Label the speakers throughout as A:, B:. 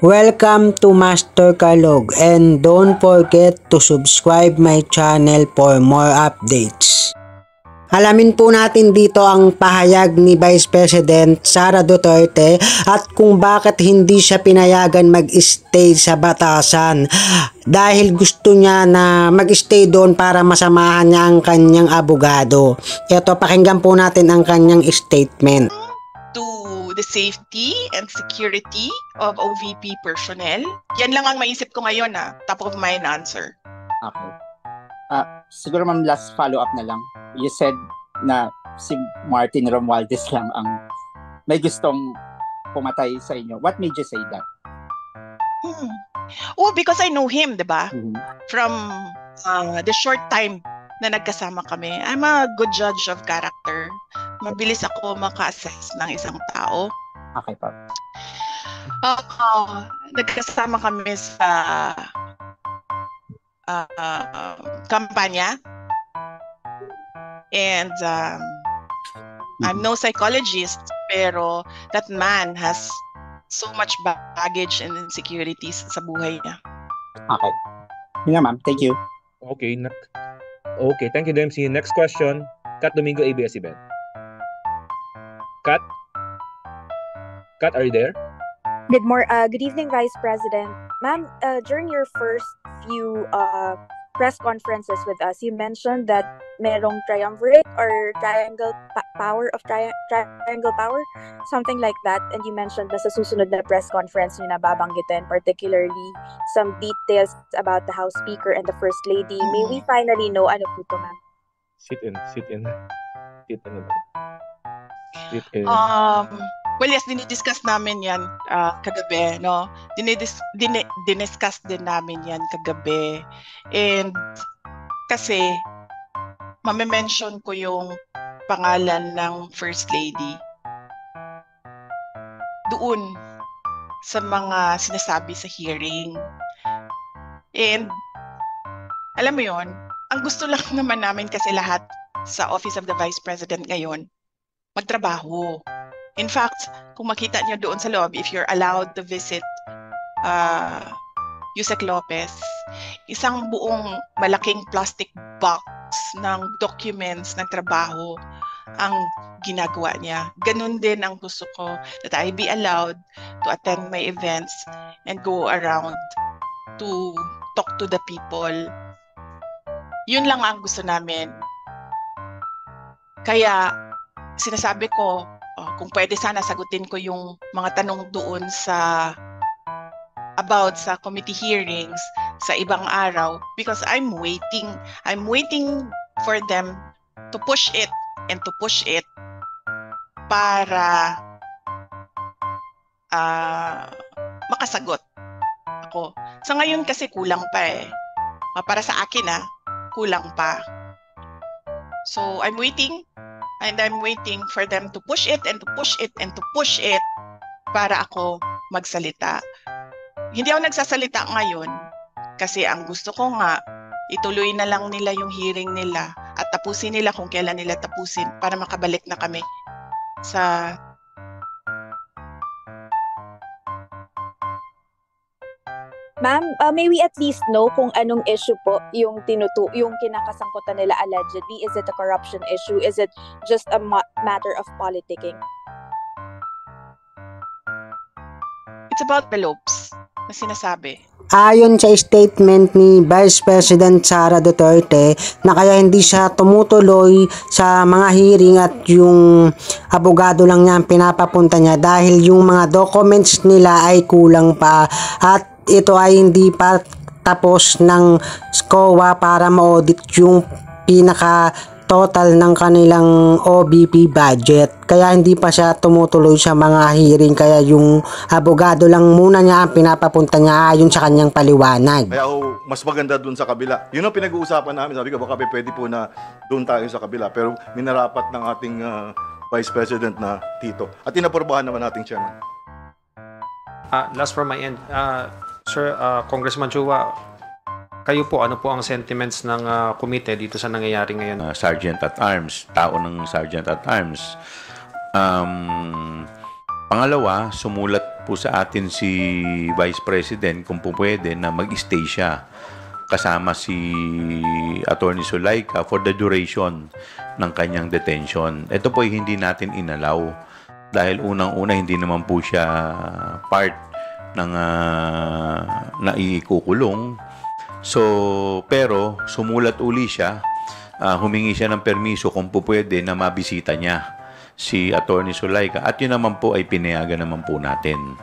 A: Welcome to Master Kalog and don't forget to subscribe my channel for more updates. Alamin po natin dito ang pahayag ni Vice President Sara Duterte at kung bakit hindi siya pinayagan mag-stay sa batasan dahil gusto niya na mag-stay doon para masamahan niya ang kanyang abogado. Ito, pakinggan po natin ang kanyang statement.
B: To the safety and security of OVP personnel. Yan lang ang maisip ko ngayon top of mind answer.
C: Okay. Siguro ma'am, last follow-up na lang. You said na si Martin Romualdez lang ang may gustong pumatay sa inyo. What made you say that?
B: Oh, because I know him, diba?
C: Mm-hmm.
B: From the short time na nagkasama kami. I'm a good judge of character. Mabilis ako maka-assess ng isang tao.
C: Okay po.
B: Nagkasama kami sa kampanya. And I'm no psychologist, pero that man has so much baggage and insecurities sa buhay niya.
C: Okay. Yun ma'am. Thank you.
D: Okay. Okay, thank you, Dempsey. Next question. Kat Domingo, ABS-CBN. Kat? Kat, are you there?
E: Good evening, Vice President. Ma'am, during your first few press conferences with us, you mentioned that merong triumvirate or triangle power, something like that. And you mentioned na sa susunod na press conference nyo na babanggitin, particularly some details about the House Speaker and the First Lady. May we finally know ano po to, ma'am?
D: Sit in.
B: Well, yes, dinidiscuss namin yan kagabi, no? Diniscuss din namin yan kagabi. And kasi, mame-mention ko yung pangalan ng First Lady doon sa mga sinasabi sa hearing. And, alam mo yon, ang gusto lang naman namin kasi lahat sa Office of the Vice President ngayon, magtrabaho. In fact, kung makita niyo doon sa loob, if you're allowed to visit Yusek Lopez, isang buong malaking plastic box ng documents ng trabaho ang ginagawa niya. Ganun din ang gusto ko, that I be allowed to attend my events and go around to talk to the people. Yun lang ang gusto namin. Kaya sinasabi ko, kung pwede sana sagutin ko yung mga tanong doon about sa committee hearings sa ibang araw because I'm waiting for them to push it para makasagot ako. Sa ngayon kasi kulang pa para sa akin kulang pa. So I'm waiting for them to push it para ako magsalita. Hindi ako nagsasalita ngayon kasi ang gusto ko nga ituloy na lang nila yung hearing nila at tapusin nila kung kailan nila tapusin para makabalik na kami sa
E: Ma'am, may we at least know kung anong issue po yung kinakasangkutan nila allegedly? Is it a corruption issue? Is it just a matter of politicking?
B: It's about envelopes na sinasabi.
A: Ayon sa statement ni Vice President Sara Duterte na kaya hindi siya tumutuloy sa mga hearing at yung abogado lang niya ang pinapapunta niya dahil yung mga documents nila ay kulang pa at ito ay hindi pa tapos ng SCOA para ma-audit yung pinaka-total ng kanilang OVP budget. Kaya hindi pa siya tumutuloy sa mga hearing. Kaya yung abogado lang muna niya ang pinapapunta niya ayon sa kanyang paliwanag.
F: Kaya mas maganda dun sa kabila. Yun ang pinag-uusapan namin. Sabi ko, baka pwede po na dun tayo sa kabila. Pero minarapat ng ating Vice President na Tito. At inaprobahan naman nating chairman.
G: Last from my end, Sir, Congressman Chua, kayo po, ano po ang sentiments ng komite dito sa nangyayari ngayon?
H: Sergeant at Arms, tao ng Sergeant at Arms. Pangalawa, sumulat po sa atin si Vice President kung po pwede na mag-stay siya kasama si Attorney Zulaika for the duration ng kanyang detention. Ito po ay hindi natin inalaw dahil unang-una hindi naman po siya part ng naikukulong. So, pero sumulat uli siya, humingi siya ng permiso kung po pwede na mabisita niya si Attorney Zulaika at yun naman po ay pinayagan naman po natin.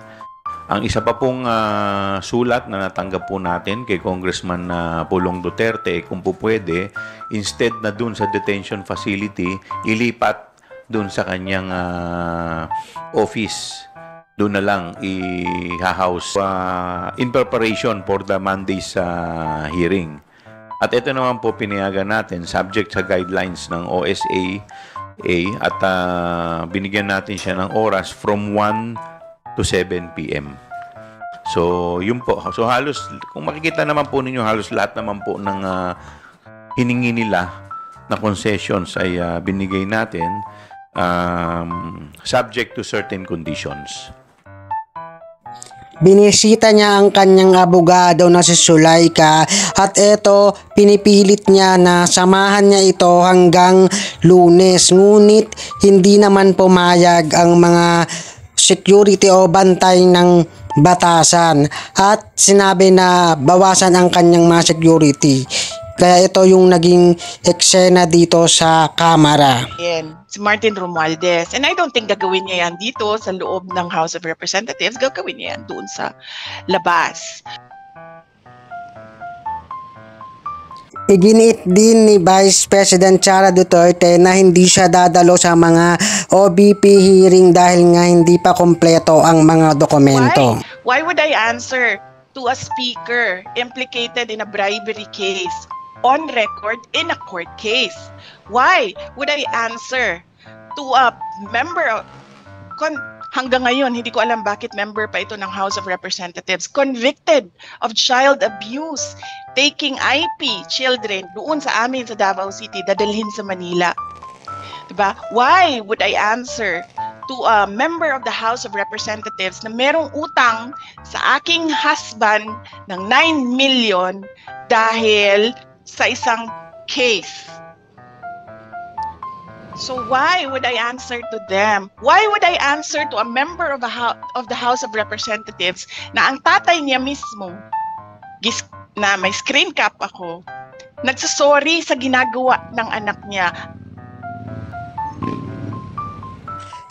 H: Ang isa pa pong sulat na natanggap po natin kay Congressman Pulong Duterte, kung po pwede, instead na dun sa detention facility, ilipat dun sa kanyang office. Doon na lang i-house in preparation for the Monday's hearing. At ito naman po pinayagan natin subject sa guidelines ng OSA at binigyan natin siya ng oras from 1 to 7 p.m. So, yun po. So, halos, kung makikita naman po ninyo, halos lahat naman po ng hiningi nila na concessions ay binigay natin subject to certain conditions.
A: Binisita niya ang kanyang abogado na si Zulaika at eto pinipilit niya na samahan niya ito hanggang Lunes. Ngunit hindi naman pumayag ang mga security o bantay ng batasan at sinabi na bawasan ang kanyang mga security. Kaya ito yung naging eksena dito sa kamera.
B: Si Martin Romualdez. And I don't think gagawin niya yan dito sa loob ng House of Representatives. Gagawin niya yan doon sa labas.
A: Iginiit din ni Vice President Sara Duterte na hindi siya dadalo sa mga OBP hearing dahil nga hindi pa kompleto ang mga dokumento.
B: Why would I answer to a speaker implicated in a bribery case on record in a court case? Why would I answer to a member of, hanggang ngayon, hindi ko alam bakit member pa ito ng House of Representatives, convicted of child abuse, taking IP children doon sa amin sa Davao City, dadalhin sa Manila. Diba? Why would I answer to a member of the House of Representatives na merong utang sa aking husband ng 9 million dahil sa isang case? So why would I answer to them? Why would I answer to a member of the House of Representatives na ang tatay niya mismo, na may screen cap ako, nagsasorry sa ginagawa ng anak niya?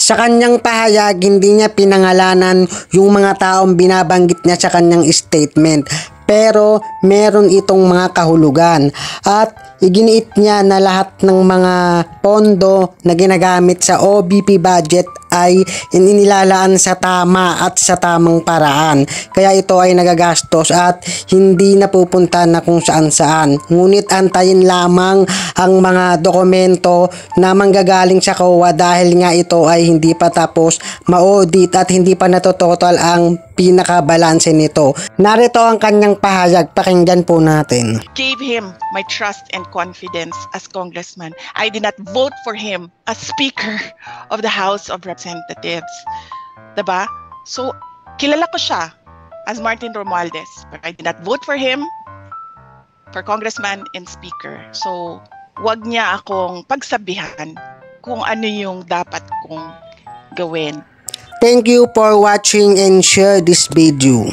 A: Sa kanyang pahayag, hindi niya pinangalanan yung mga taong binabanggit niya sa kanyang statement. Pero meron itong mga kahulugan at iginiit niya na lahat ng mga pondo na ginagamit sa OBP budget ay inilalaan sa tama at sa tamang paraan. Kaya ito ay nagagastos at hindi napupunta na kung saan-saan. Ngunit antayin lamang ang mga dokumento na manggagaling sa COA dahil nga ito ay hindi pa tapos ma-audit at hindi pa natototal ang pinakabalanse nito. Narito ang kanyang pahayag, pakinggan po natin.
B: Gave him my trust and confidence as congressman. I did not vote for him as Speaker of the House of Representatives. Diba? So, kilala ko siya as Martin Romualdez, but I did not vote for him for congressman and speaker. So, wag niya akong pagsabihan kung ano yung dapat kong gawin.
A: Thank you for watching and share this video.